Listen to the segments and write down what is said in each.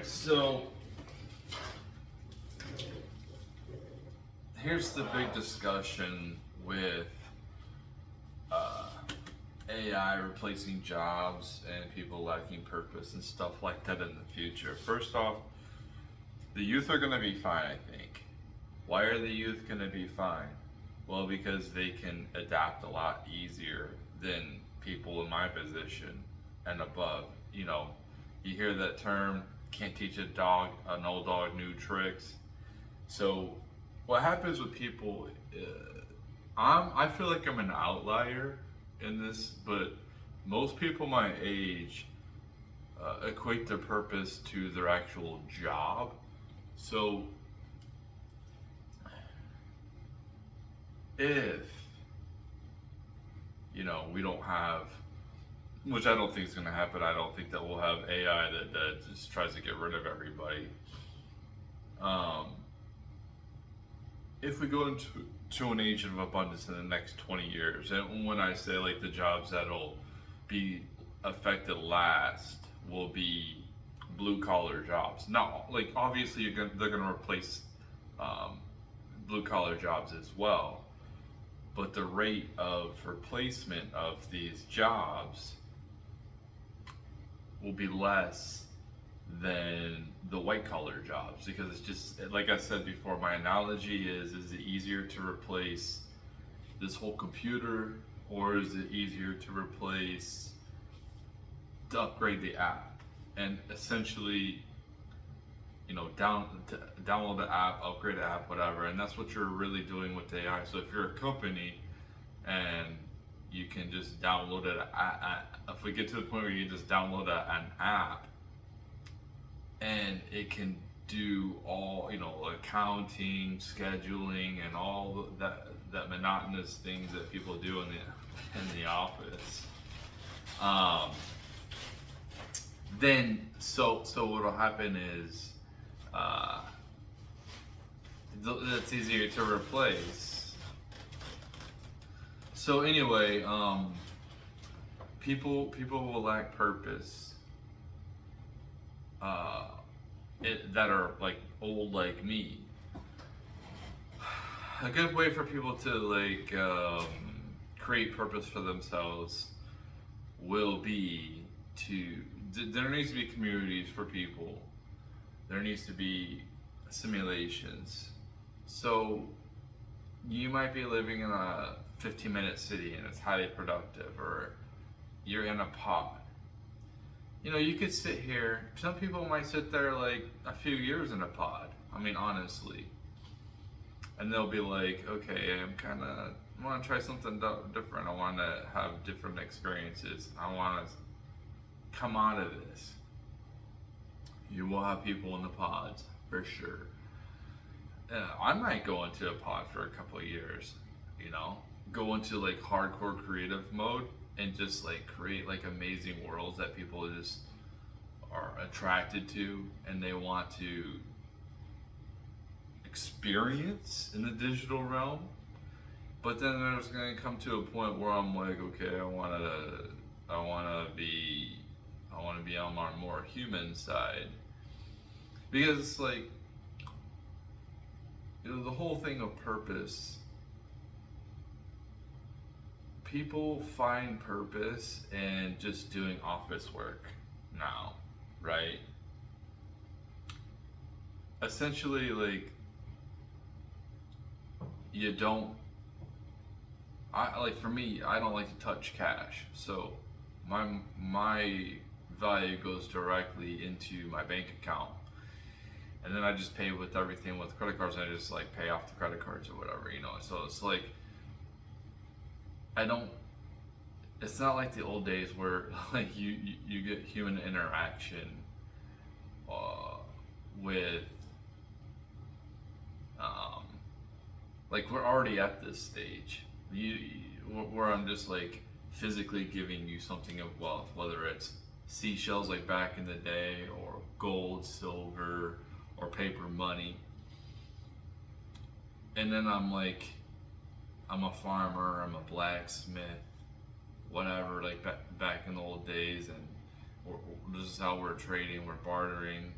So here's the big discussion with AI replacing jobs and people lacking purpose and stuff like that in the future. First off, the youth are going to be fine, I think. Why are the youth going to be fine? Well, because they can adapt a lot easier than people in my position and above. You hear that term, can't teach an old dog new tricks. So what happens with people, I feel like I'm an outlier in this, but most people my age equate their purpose to their actual job. So if we don't have, which I don't think is going to happen. I don't think that we'll have AI that just tries to get rid of everybody. If we go into an age of abundance in the next 20 years, and when I say like the jobs that'll be affected last will be blue collar jobs. Now, like obviously they're gonna replace blue collar jobs as well, but the rate of replacement of these jobs will be less than the white collar jobs, because it's just like I said before, my analogy is it easier to replace this whole computer, or is it easier to upgrade the app? And essentially, download the app, upgrade the app, whatever. And that's what you're really doing with AI. So if you're a company and you can just download it, if we get to the point where you just download an app and it can do all, accounting, scheduling, and all that monotonous things that people do in the office. Then what'll happen is it's easier to replace. So anyway, people will lack purpose. That are like old like me. A good way for people to create purpose for themselves will be there needs to be communities for people. There needs to be simulations. So you might be living in a 15-minute city and it's highly productive, or you're in a pod. You could sit here, some people might sit there like a few years in a pod, honestly. And they'll be like, okay, I want to try something different. I want to have different experiences. I want to come out of this. You will have people in the pods, for sure. I might go into a pod for a couple of years, go into like hardcore creative mode and just like create like amazing worlds that people just are attracted to and they want to experience in the digital realm. But then there's going to come to a point where I'm like, okay, I want to be on my more human side, because it's like, the whole thing of purpose. People find purpose in just doing office work now, right? Essentially, like, for me, I don't like to touch cash. So my value goes directly into my bank account. And then I just pay with everything with credit cards, and I just like pay off the credit cards or whatever, So it's like, it's not like the old days where like you get human interaction with like we're already at this stage where I'm just like physically giving you something of wealth, whether it's seashells like back in the day, or gold, silver, or paper money. And then I'm a farmer, I'm a blacksmith, whatever, like back in the old days, and this is how we're trading, we're bartering.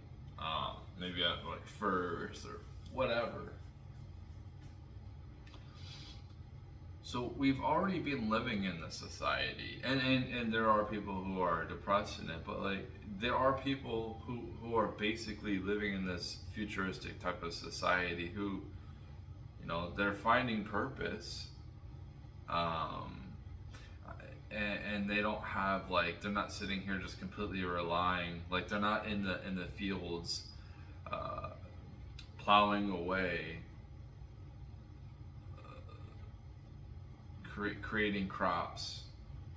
maybe like furs or whatever. So we've already been living in this society, and there are people who are depressed in it, but like there are people who are basically living in this futuristic type of society who, they're finding purpose, um, and they don't have like they're not sitting here just completely relying, like they're not in the fields, uh, plowing away, creating crops.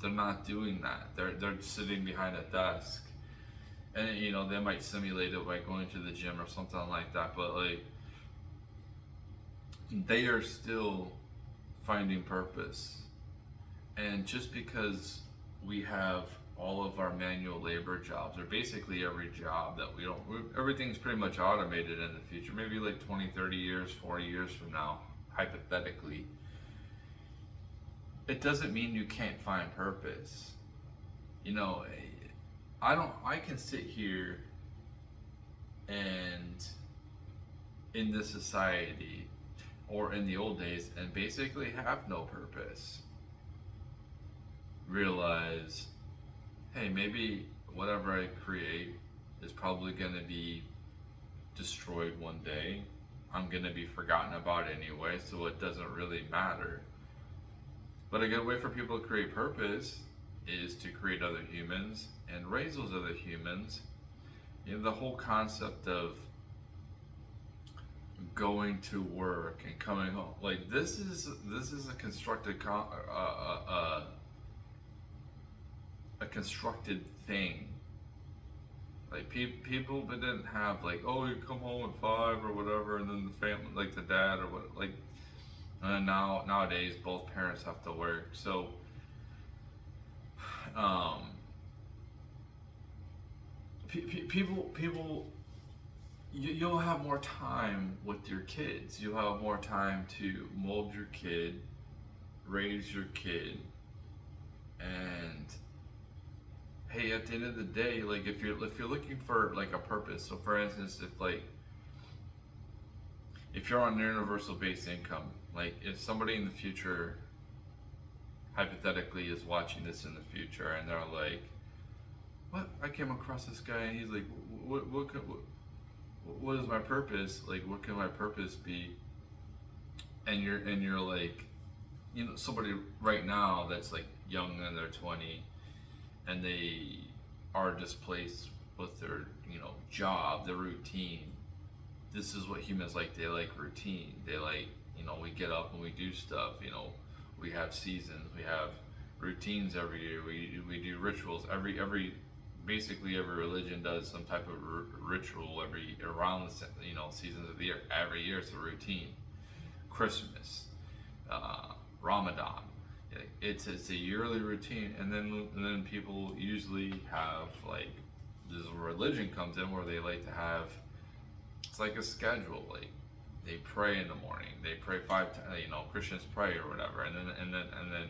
They're not doing that. They're sitting behind a desk, and they might simulate it by going to the gym or something like that. But like they are still finding purpose. And just because we have all of our manual labor jobs, or basically every job that everything's pretty much automated in the future, maybe like 20, 30 years, 40 years from now, hypothetically, it doesn't mean you can't find purpose. I can sit here and in this society or in the old days and basically have no purpose. Realize, hey, maybe whatever I create is probably going to be destroyed one day. I'm going to be forgotten about anyway, so it doesn't really matter. But a good way for people to create purpose is to create other humans and raise those other humans. The whole concept of going to work and coming home, like this is a constructed thing. Like people didn't have like, oh, you come home at 5 or whatever, and then the family, like the dad or what, like. And nowadays, both parents have to work. So, people, you'll have more time with your kids. You'll have more time to mold your kid, raise your kid, and hey, at the end of the day, like if you're looking for like a purpose. So, for instance, if you're on universal basic income, like if somebody in the future hypothetically is watching this in the future and they're like, what, I came across this guy and he's like, what is my purpose, like what can my purpose be, and you're like, somebody right now that's like young and they're 20 and they are displaced with their job, their routine. This is what humans like. They like routine. They like, we get up and we do stuff. We have seasons. We have routines every year. We do rituals. Basically every religion does some type of ritual around the seasons of the year. Every year it's a routine. Christmas, Ramadan. It's a yearly routine, and then people usually have like this religion comes in where they like to have. It's like a schedule. Like they pray in the morning. They pray 5 times. Christians pray or whatever, and then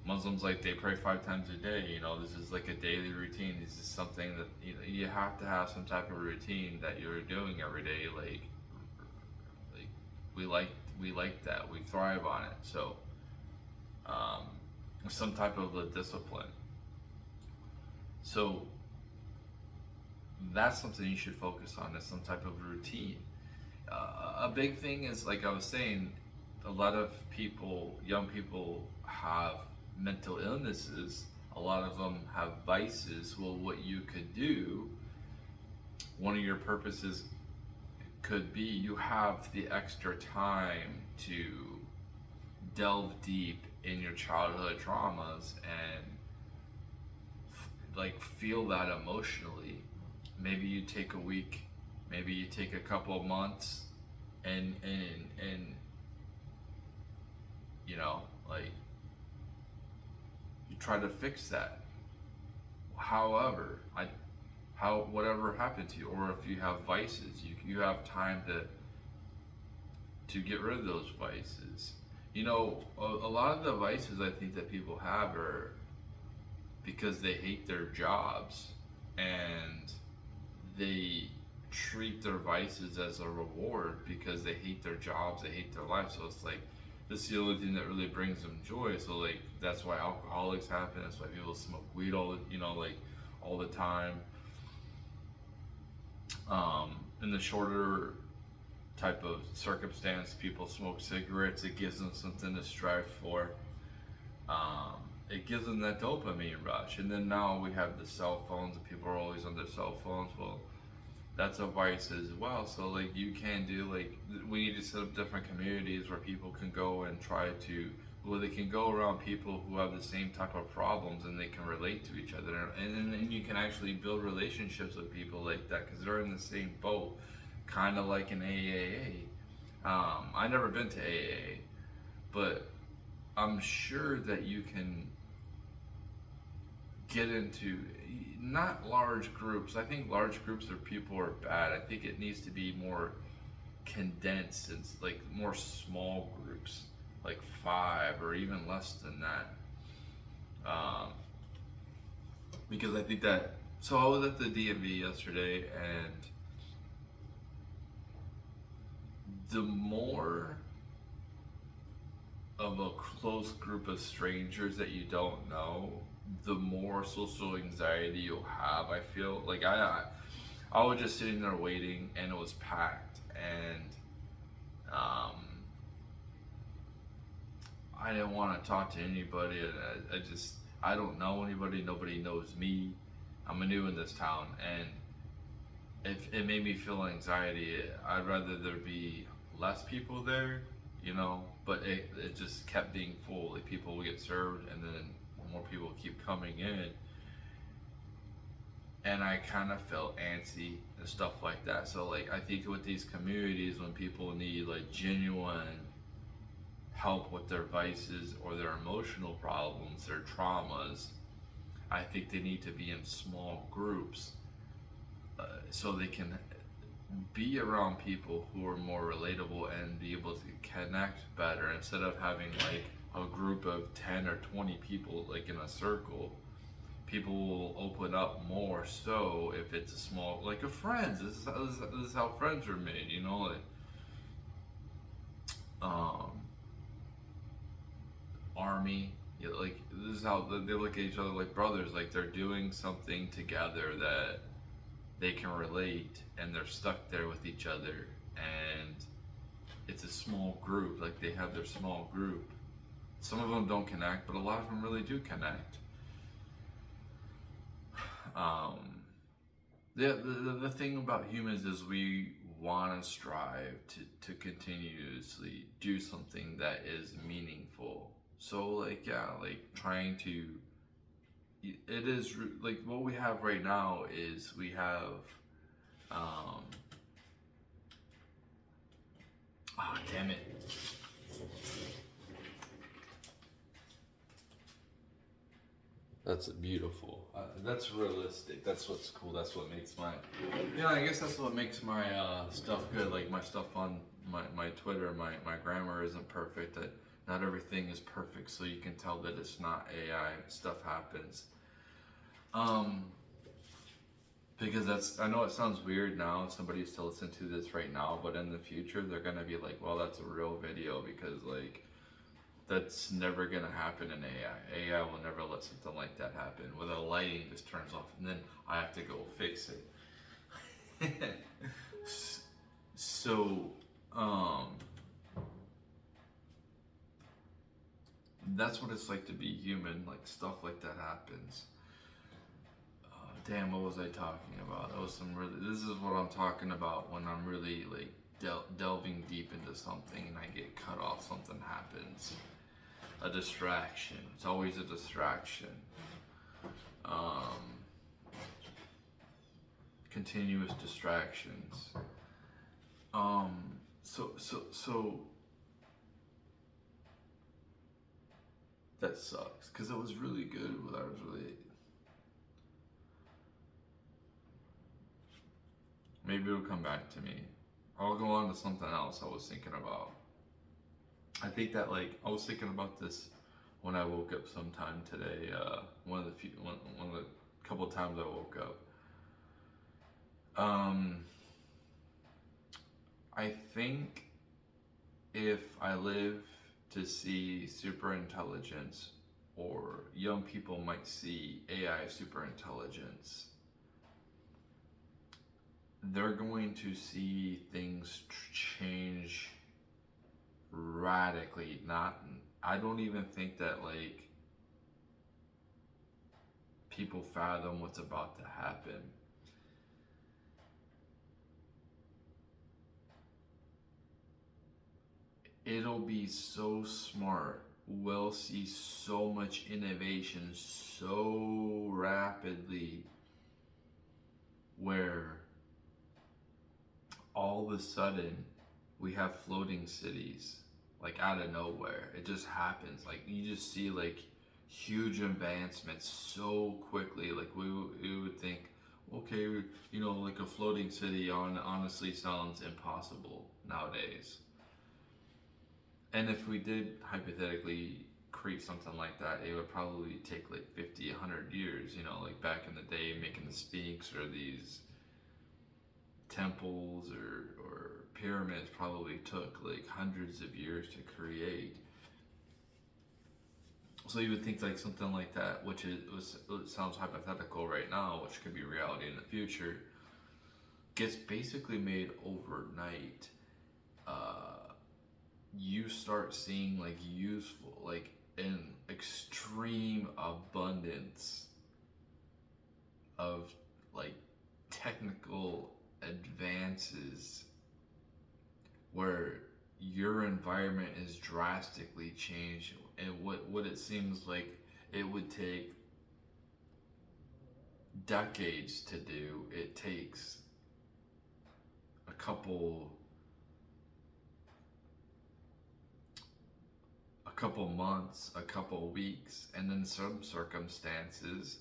Muslims, like, they pray 5 times a day. This is like a daily routine. This is something that you have to have some type of routine that you're doing every day. Like we like that. We thrive on it. So some type of a discipline. So that's something you should focus on, is some type of routine. A big thing is, like I was saying, a lot of people, young people, have mental illnesses. A lot of them have vices. Well, what you could do, one of your purposes could be, you have the extra time to delve deep in your childhood traumas and like feel that emotionally. Maybe you take a week, maybe you take a couple of months, and like you try to fix that. However, whatever happened to you, or if you have vices, you have time to get rid of those vices. A lot of the vices I think that people have are because they hate their jobs, and they treat their vices as a reward because they hate their jobs, they hate their life. So it's like this is the only thing that really brings them joy. So like that's why alcoholics happen. That's why people smoke weed like all the time. In the shorter type of circumstance, people smoke cigarettes. It gives them something to strive for. It gives them that dopamine rush. And then now we have the cell phones, and people are always on their cell phones. Well, that's a vice as well. So like you can do like we need to set up different communities where people can go and try to they can go around people who have the same type of problems and they can relate to each other, and you can actually build relationships with people like that because they're in the same boat, kind of like an AAA. I never been to AA, but I'm sure that you can get into not large groups. I think large groups of people are bad. I think it needs to be more condensed and like more small groups, like 5 or even less than that. Because I think that. So I was at the DMV yesterday, and the more of a close group of strangers that you don't know, the more social anxiety you'll have. I feel like I was just sitting there waiting, and it was packed, and I didn't want to talk to anybody. And I don't know anybody. Nobody knows me. I'm new in this town, and it made me feel anxiety. I'd rather there be less people there, but it just kept being full. Like people would get served, and then more people keep coming in, and I kind of felt antsy and stuff like that. So like I think with these communities, when people need like genuine help with their vices or their emotional problems, their traumas, I think they need to be in small groups, so they can be around people who are more relatable and be able to connect better, instead of having like a group of 10 or 20 people like in a circle. People will open up more so if it's a small, like a friends. This is how friends are made, like army. Like this is how they look at each other like brothers. Like they're doing something together that they can relate, and they're stuck there with each other, and it's a small group. Like they have their small group. Some of them don't connect, but a lot of them really do connect. The thing about humans is we want to strive to continuously do something that is meaningful. So like trying to, it is like what we have right now is we have damn it. That's beautiful. That's realistic. That's what's cool. That's what makes my, I guess that's what makes my stuff good. Like my stuff on my Twitter, my grammar isn't perfect. Not everything is perfect, so you can tell that it's not AI. Stuff happens. Because I know it sounds weird now, somebody's to listen to this right now, but in the future they're gonna be like, well, that's a real video, because like that's never gonna happen in AI. AI will never let something like that happen, where the lighting just turns off and then I have to go fix it. So, that's what it's like to be human. Like stuff like that happens. Damn, what was I talking about? That was this is what I'm talking about when I'm really like delving deep into something and I get cut off, something happens. A distraction. It's always a distraction. Continuous distractions. So that sucks, because it was really good, but I was really, maybe it'll come back to me. I'll go on to something else I was thinking about. I think that I was thinking about this when I woke up sometime today. One of the couple times I woke up. Um, I think if I live to see super intelligence, or young people might see AI super intelligence, they're going to see things change radically. Not, I don't even think that like people fathom what's about to happen. It'll be so smart. We'll see so much innovation so rapidly where all of a sudden we have floating cities like out of nowhere. It just happens. Like you just see like huge advancements so quickly. Like we would think, okay, like a floating city honestly sounds impossible nowadays. And if we did hypothetically create something like that, it would probably take like 50, 100 years, like back in the day, making the Sphinx or these temples or pyramids probably took like hundreds of years to create. So you would think like something like that, which it sounds hypothetical right now, which could be reality in the future, gets basically made overnight. You start seeing like useful, like an extreme abundance of like technical advances where your environment is drastically changed, and what it seems like it would take decades to do, it takes a couple months, a couple weeks, and in some circumstances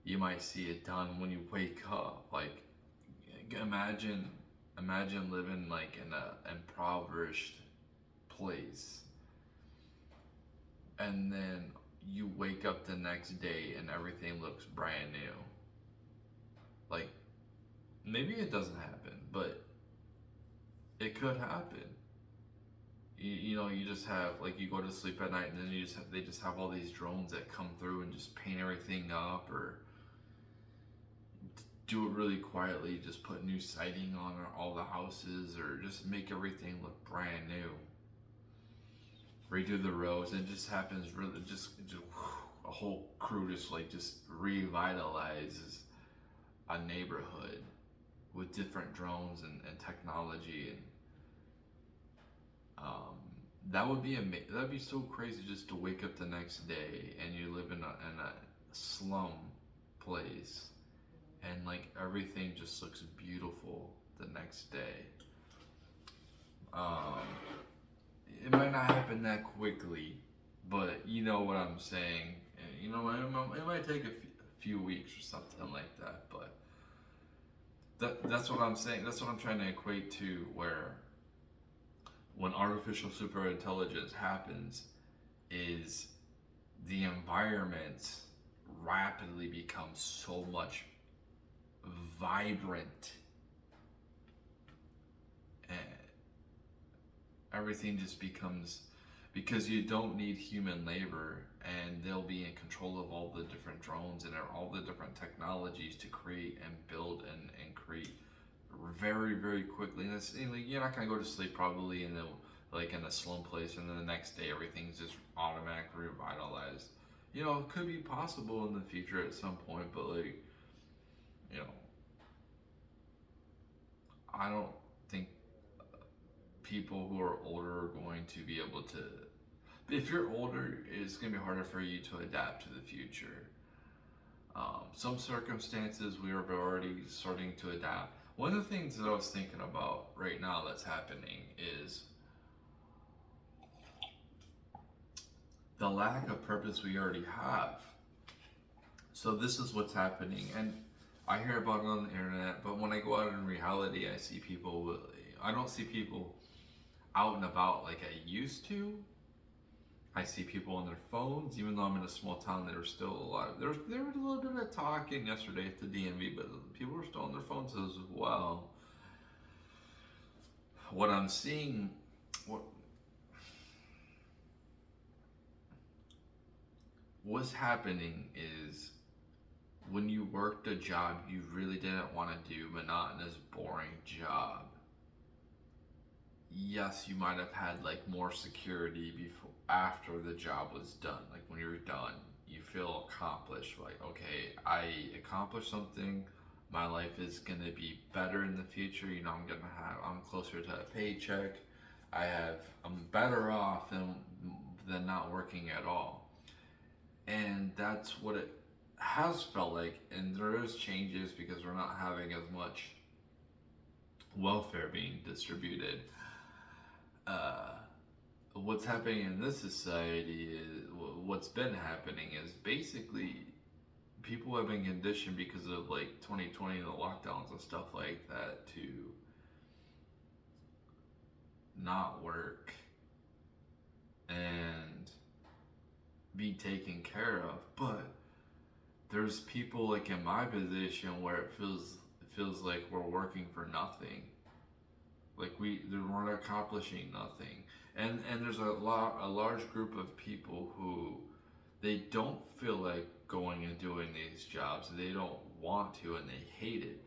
you might see it done when you wake up. Like imagine living like in a impoverished place, and then you wake up the next day and everything looks brand new. Like maybe it doesn't happen, but it could happen. You just have like you go to sleep at night and then they just have all these drones that come through and just paint everything up, or do it really quietly, just put new siding on all the houses, or just make everything look brand new, redo the roads, and it just happens really just a whole crew just revitalizes a neighborhood with different drones and technology. And that would be that'd be so crazy, just to wake up the next day and you live in a slum place, and like everything just looks beautiful the next day. Um, it might not happen that quickly, but you know what I'm saying. And, it might take a few weeks or something like that, but that's what I'm saying. That's what I'm trying to equate to, where when artificial superintelligence happens, is the environment rapidly becomes so much vibrant, and everything just becomes, because you don't need human labor, and they'll be in control of all the different drones and all the different technologies to create and build and create very, very quickly. And that's, like, you're not gonna go to sleep probably in a slum place, and then the next day everything's just automatically revitalized. It could be possible in the future at some point, but like, you know, I don't think people who are older are going to be able to. If you're older, it's going to be harder for you to adapt to the future. Some circumstances we are already starting to adapt. One of the things that I was thinking about right now that's happening is the lack of purpose we already have. So this is what's happening, and I hear about it on the internet, but when I go out in reality, I don't see people out and about like I used to. I see people on their phones, even though I'm in a small town, they were still alive. There was a little bit of talking yesterday at the DMV, but people were still on their phones as well. What I'm seeing, what what's happening is when you worked a job you really didn't want to do, monotonous, boring job. Yes, you might have had like more security before after the job was done. Like when you're done, you feel accomplished. Like, okay, I accomplished something. My life is gonna be better in the future. I'm closer to a paycheck. I'm better off than not working at all. And that's what it has felt like. And there is changes because we're not having as much welfare being distributed. What's happening in this society is what's been happening is basically people have been conditioned because of like 2020 and the lockdowns and stuff like that to not work and be taken care of. But there's people like in my position where it feels like we're working for nothing. Like we're not accomplishing nothing. And there's a large group of people who they don't feel like going and doing these jobs. They don't want to and they hate it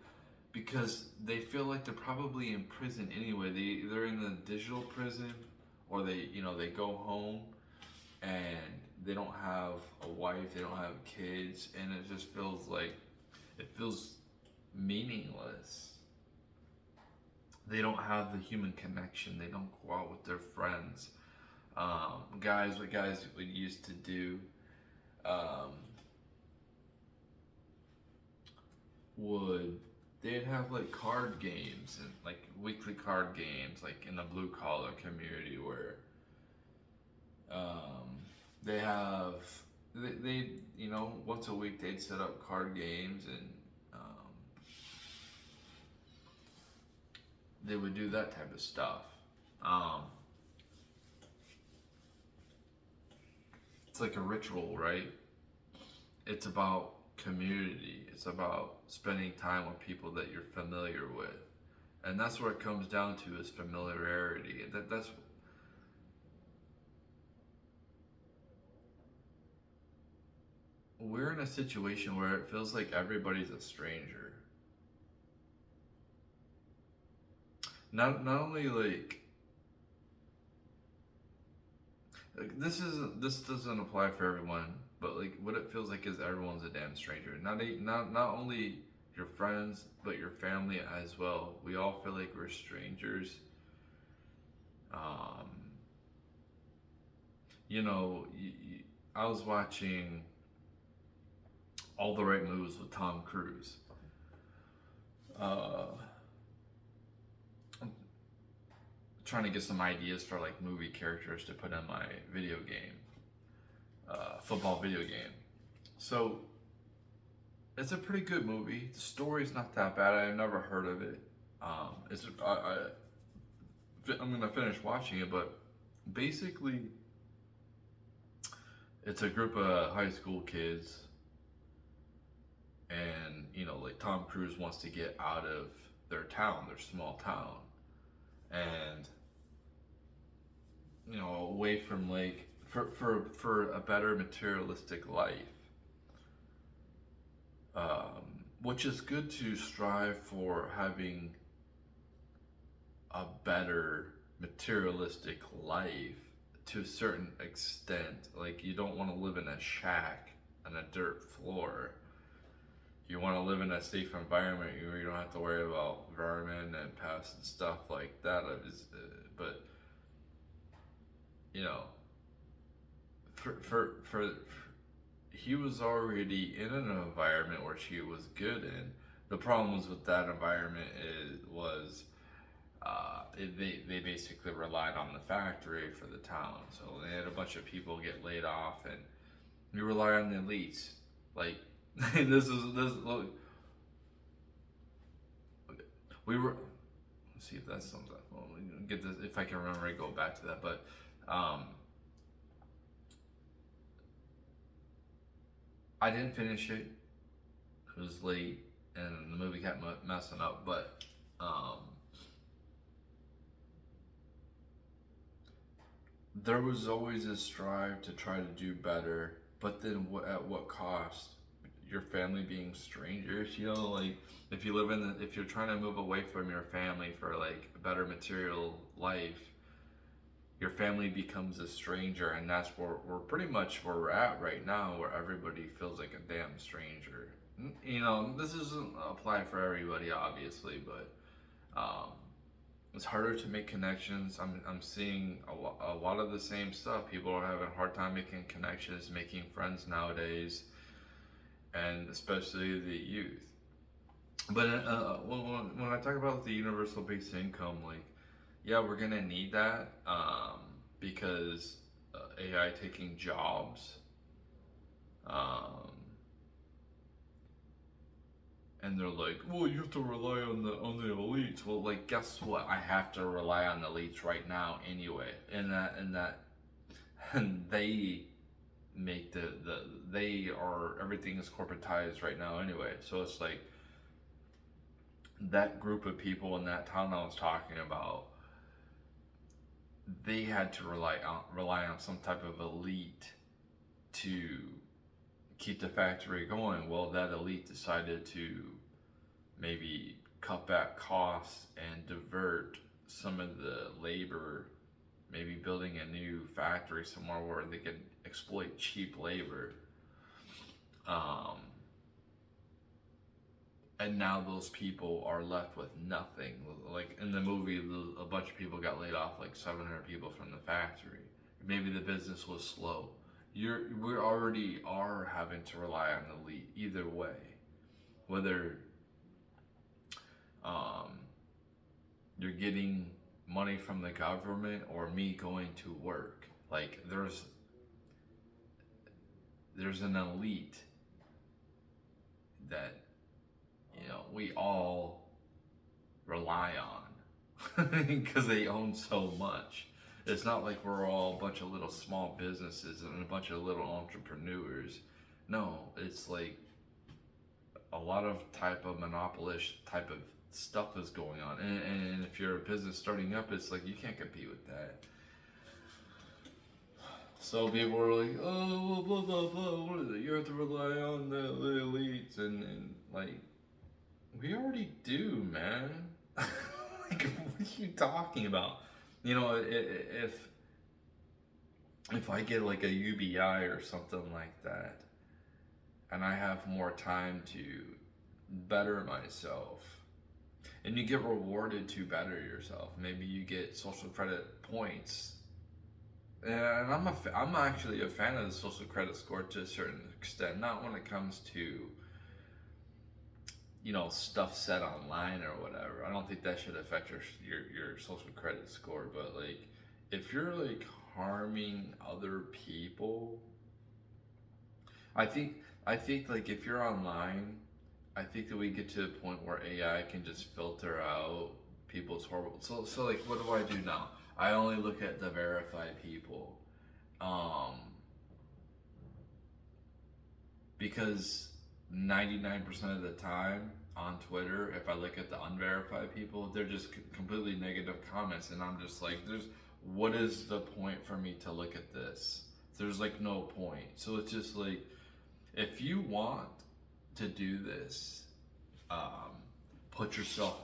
because they feel like they're probably in prison anyway. They're in the digital prison, or they go home and they don't have a wife, they don't have kids, and it just feels meaningless. They don't have the human connection. They don't go out with their friends. What guys would used to do um, would they'd have like card games and like weekly card games, like in the blue collar community where um, they once a week they'd set up card games and they would do that type of stuff. Um, it's like a ritual, right? It's about community. It's about spending time with people that you're familiar with, and that's what it comes down to is familiarity. That's we're in a situation where it feels like everybody's a stranger. Not only this doesn't apply for everyone, but like what it feels like is everyone's a damn stranger. Not only your friends, but your family as well. We all feel like we're strangers. Um, I was watching All the Right Moves with Tom Cruise. I'm trying to get some ideas for like movie characters to put in my video game, football video game. So it's a pretty good movie. The story's not that bad. I've never heard of it. I'm gonna finish watching it, but basically, it's a group of high school kids, and like Tom Cruise wants to get out of their town, their small town, and away from like for a better materialistic life, which is good to strive for having a better materialistic life to a certain extent. Like you don't want to live in a shack on a dirt floor. You want to live in a safe environment where you don't have to worry about vermin and pests and stuff like that. But for he was already in an environment where she was good in. The problem was with that environment they basically relied on the factory for the town. So they had a bunch of people get laid off, and you rely on the elites. Like this. Look, we were. Let's see if that's something. Well, get this if I can remember. I go back to that, but I didn't finish it. It was late, and the movie kept messing up. But there was always a strive to try to do better. But then, at what cost? Your family being strangers. You know, like if you live in, if you're trying to move away from your family for like a better material life, your family becomes a stranger, and that's where we're pretty much where we're at right now, where everybody feels like a damn stranger. You know, this doesn't apply for everybody, obviously, but um, it's harder to make connections. I'm seeing a lot of the same stuff. People are having a hard time making connections, making friends nowadays, and especially the youth. But when I talk about the universal basic income, like, yeah, we're gonna need that because AI taking jobs, um, and they're like, well, you have to rely on the elites. Well, like, guess what? I have to rely on the elites right now anyway, and they make they are everything is corporatized right now anyway. So it's like that group of people in that town I was talking about, they had to rely on some type of elite to keep the factory going. Well, that elite decided to maybe cut back costs and divert some of the labor, maybe building a new factory somewhere where they could exploit cheap labor. Um, and now those people are left with nothing. Like in the movie, a bunch of people got laid off, like 700 people from the factory. Maybe the business was slow. We already are having to rely on the elite either way, whether um, you're getting money from the government or me going to work. Like there's an elite that we all rely on because they own so much. It's not like we're all a bunch of little small businesses and a bunch of little entrepreneurs. No, it's like a lot of type of monopolist type of stuff is going on. And if you're a business starting up, it's like you can't compete with that. So people are like, oh, blah, blah, blah, what is it? You have to rely on the elites. And like, we already do, man. Like, what are you talking about? You know, if I get like a UBI or something like that, and I have more time to better myself, and you get rewarded to better yourself, maybe you get social credit points. And I'm actually a fan of the social credit score to a certain extent, not when it comes to stuff said online or whatever. I don't think that should affect your social credit score. But like, if you're like harming other people, I think like if you're online, I think that we get to a point where AI can just filter out people's horrible. So like, what do I do now? I only look at the verified people, um, because 99% of the time on Twitter, if I look at the unverified people, they're just completely negative comments, and I'm just like, what is the point for me to look at this? There's like no point. So it's just like, if you want to do this, um, put yourself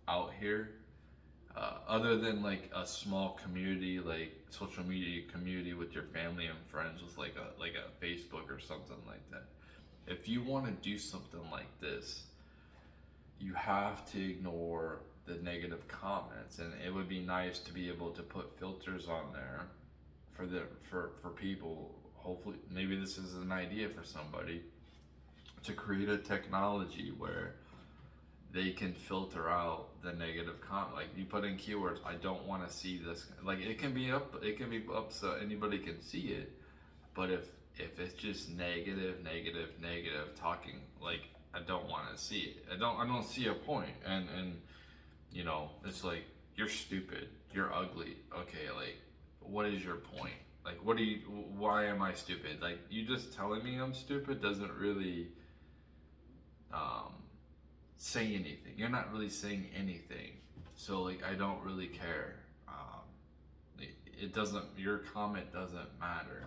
out here. Other than like a small community, like social media community with your family and friends, with like a Facebook or something like that. If you want to do something like this, you have to ignore the negative comments, and it would be nice to be able to put filters on there for people. Hopefully, maybe this is an idea for somebody to create a technology where they can filter out the negative comment. Like, you put in keywords, I don't want to see this. Like, it can be up so anybody can see it. But if it's just negative talking, like, I don't want to see it. I don't see a point. And it's like, you're stupid, you're ugly. Okay, like, what is your point? Like, why am I stupid? Like, you just telling me I'm stupid doesn't really um, say anything. You're not really saying anything. So, like, I don't really care. It doesn't, your comment doesn't matter.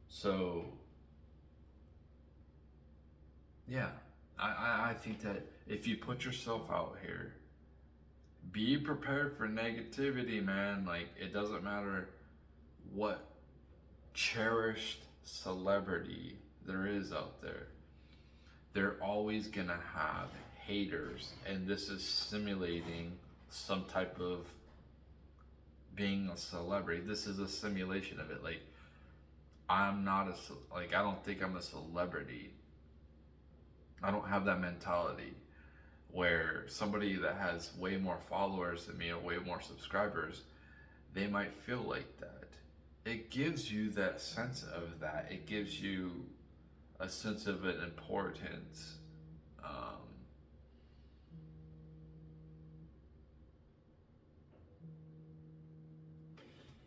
So, yeah, I think that if you put yourself out here, be prepared for negativity, man. Like, it doesn't matter what cherished celebrity there is out there. They're always gonna have haters, and this is simulating some type of being a celebrity. This is a simulation of it. Like, I'm not I don't think I'm a celebrity. I don't have that mentality where somebody that has way more followers than me or way more subscribers, they might feel like that. It gives you that sense of that. It gives you a sense of an importance.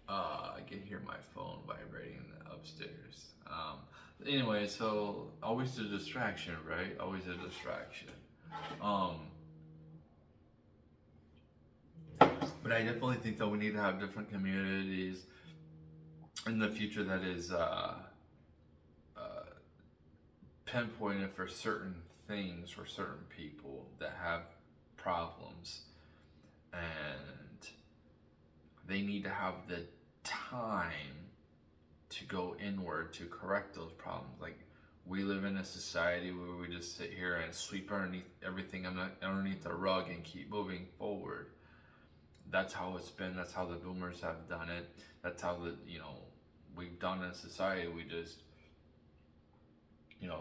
I can hear my phone vibrating upstairs. Anyway, so always a distraction, right? Always a distraction. But I definitely think that we need to have different communities in the future that is pinpointed for certain things for certain people that have problems, and they need to have the time to go inward to correct those problems. Like, we live in a society where we just sit here and sweep underneath everything underneath the rug and keep moving forward. That's how it's been. That's how the boomers have done it. That's how we've done in society. We just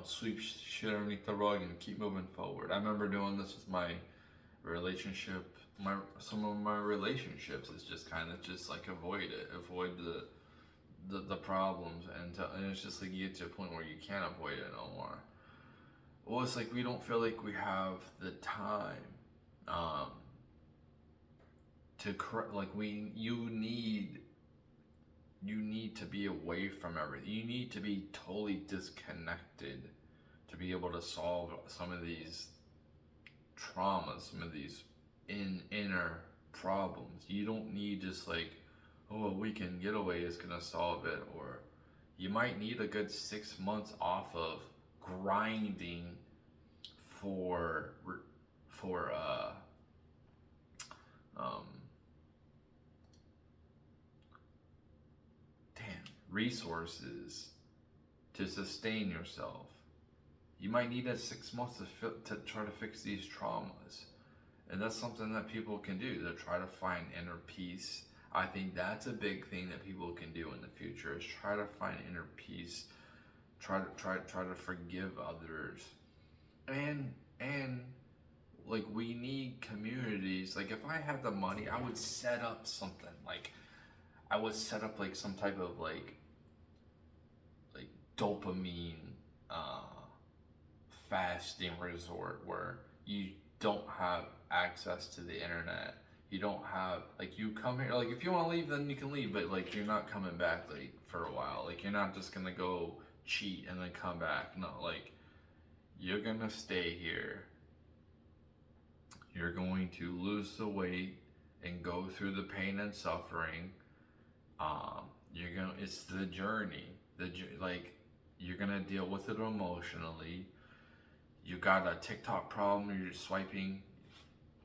sweep shit underneath the rug and keep moving forward. I remember doing this with my relationship. Some of my relationships is just kind of just like avoid the problems, and it's just like you get to a point where you can't avoid it no more. Well, it's like we don't feel like we have the time to correct. Like, you need to be away from everything. You need to be totally disconnected to be able to solve some of these traumas, some of these inner problems. You don't need just like, oh, a weekend getaway is gonna solve it, or you might need a good 6 months off of grinding for resources to sustain yourself. You might need a 6 months to try to fix these traumas. And that's something that people can do, to try to find inner peace. I think that's a big thing that people can do in the future, is try to find inner peace, try to forgive others. And like, we need communities. Like, if I had the money, I would set up something. Like, I would set up like some type of like dopamine fasting resort where you don't have access to the internet. You don't have, like, you come here, like, if you want to leave, then you can leave, but like, you're not coming back like for a while. Like, you're not just gonna go cheat and then come back. No, like, you're gonna stay here. You're going to lose the weight and go through the pain and suffering. It's the journey. Like, you're gonna deal with it emotionally. You got a TikTok problem, you're just swiping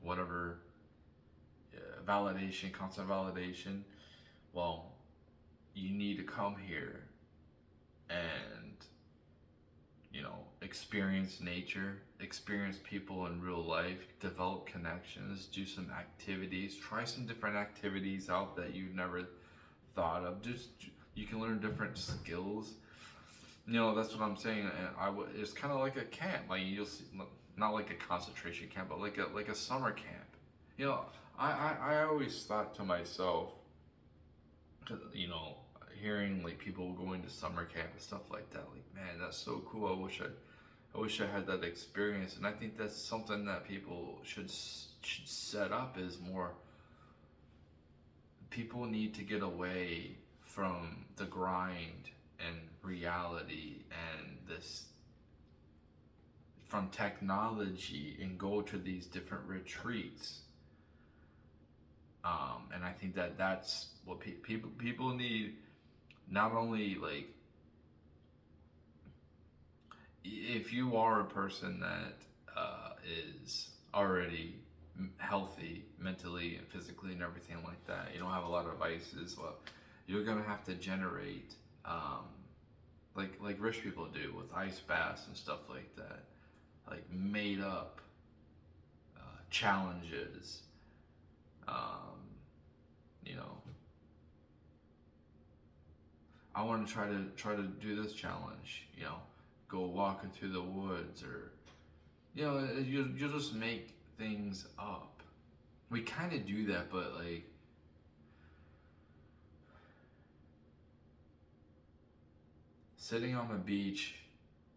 whatever, validation, constant validation. Well, you need to come here and experience nature, experience people in real life, develop connections, do some activities, try some different activities out that you've never thought of. Just, you can learn different skills. That's what I'm saying. And it's kind of like a camp. Like, you'll see, not like a concentration camp, but like a summer camp. I always thought to myself, hearing like people going to summer camp and stuff like that, like, man, that's so cool. I wish I wish I had that experience. And I think that's something that people should set up is more. People need to get away from the grind and reality and this from technology and go to these different retreats. And I think that that's what people need. Not only like, if you are a person that is already healthy mentally and physically and everything like that, you don't have a lot of vices, well, you're gonna have to generate like rich people do with ice baths and stuff like that, like made up challenges. You know, I want to try to do this challenge. You know, go walking through the woods, or you know, you just make things up. We kind of do that, but like sitting on the beach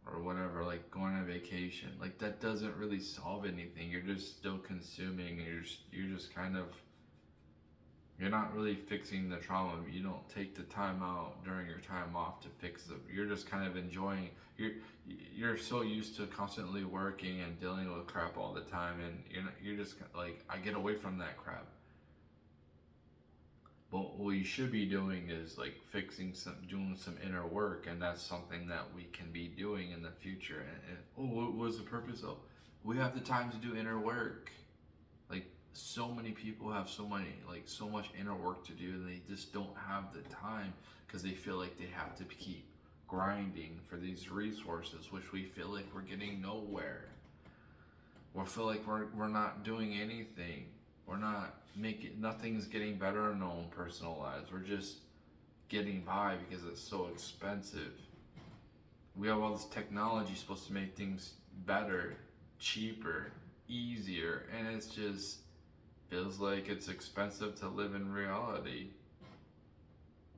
or whatever, like going on vacation, like that doesn't really solve anything. You're just still consuming, and you're just kind of, you're not really fixing the trauma. You don't take the time out during your time off to fix it. You're just kind of enjoying. You're so used to constantly working and dealing with crap all the time, and you're just like, I get away from that crap. But what you should be doing is like doing some inner work, and that's something that we can be doing in the future. And what was the purpose of? We have the time to do inner work. Like, so many people have so much inner work to do, and they just don't have the time because they feel like they have to keep grinding for these resources, which we feel like we're getting nowhere. We feel like we're not doing anything. We're not nothing's getting better in our own personal lives. We're just getting by because it's so expensive. We have all this technology supposed to make things better, cheaper, easier, and it's just feels like it's expensive to live in reality.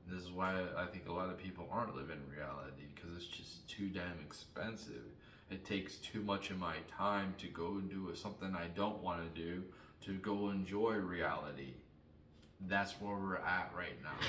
This is why I think a lot of people aren't living in reality, because it's just too damn expensive. It takes too much of my time to go and do something I don't want to do, to go enjoy reality. That's where we're at right now.